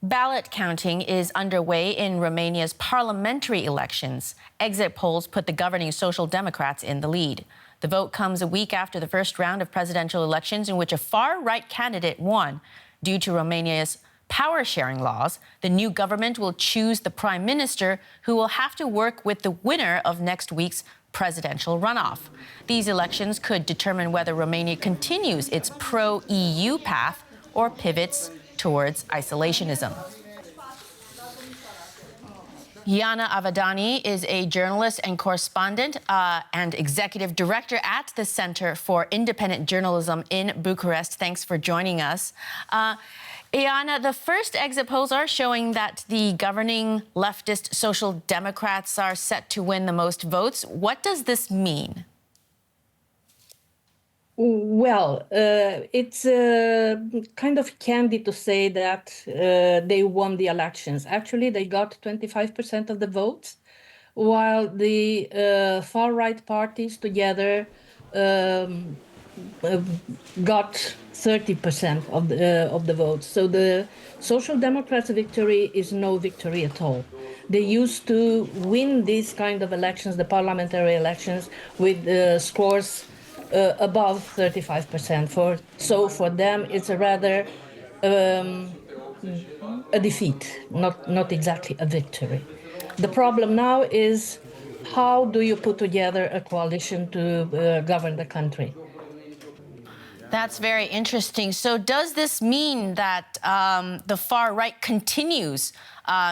Ballot counting is underway in Romania's parliamentary elections. Exit polls put the governing Social Democrats in the lead. The vote comes a week after the first round of presidential elections in which a far-right candidate won. Due to Romania's power-sharing laws, the new government will choose the prime minister, who will have to work with the winner of next week's presidential runoff. These elections could determine whether Romania continues its pro-EU path or pivots towards isolationism. Ioana Avadani is a journalist and correspondent and executive director at the Center for Independent Journalism in Bucharest. Thanks for joining us. Ioana, the first exit polls are showing that the governing leftist Social Democrats are set to win the most votes. What does this mean? Well, it's kind of candy to say that they won the elections. Actually, they got 25% of the votes, while the far-right parties together got 30% of the votes. So the Social Democrats' victory is no victory at all. They used to win these kind of elections, the parliamentary elections, with scores above 35%. So for them, it's a rather a defeat, not exactly a victory. The problem now is, how do you put together a coalition to govern the country? That's very interesting. So does this mean that the far right continues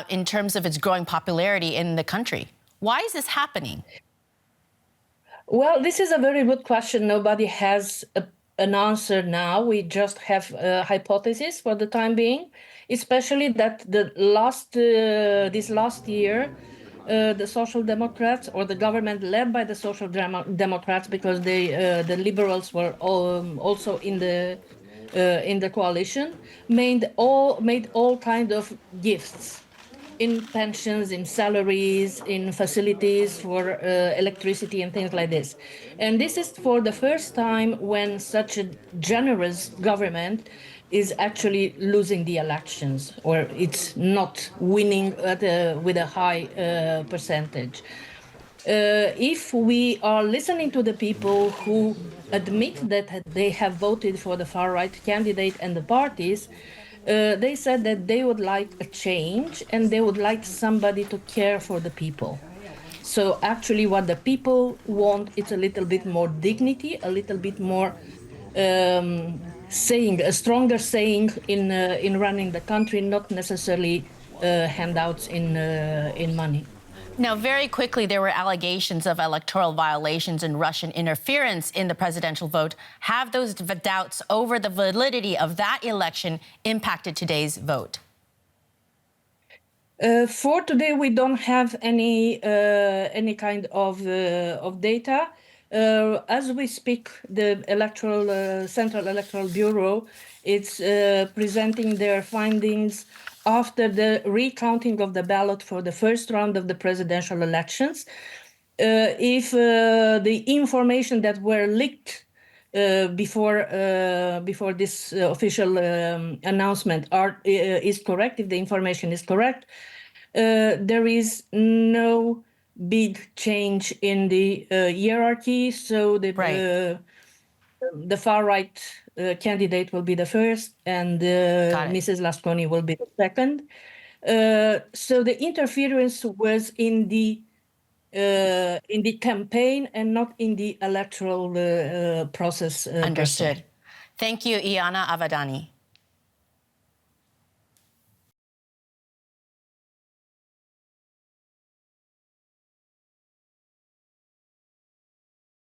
in terms of its growing popularity in the country? Why is this happening? Well, this is a very good question. Nobody has an answer now. We just have a hypothesis for the time being, especially that this last year, the Social Democrats, or the government led by the Social Democrats, because the liberals were also in the coalition, made all kind of gifts in pensions, in salaries, in facilities for electricity and things like this. And this is for the first time when such a generous government is actually losing the elections, or it's not winning with a high percentage. If we are listening to the people who admit that they have voted for the far-right candidate and the parties, they said that they would like a change and they would like somebody to care for the people. So actually what the people want is a little bit more dignity, a little bit more a stronger saying in running the country, not necessarily handouts in money. Now, very quickly, there were allegations of electoral violations and Russian interference in the presidential vote. Have those doubts over the validity of that election impacted today's vote? For today, we don't have any kind of data. As we speak, the Central Electoral Bureau is presenting their findings after the recounting of the ballot for the first round of the presidential elections. If the information that were leaked before this official announcement is correct, if the information is correct, there is no big change in the hierarchy. So the far-right candidate will be the first, and Mrs. Lasconi will be the second. So the interference was in the campaign and not in the electoral process. Understood. Thank you, Ioana Avadani.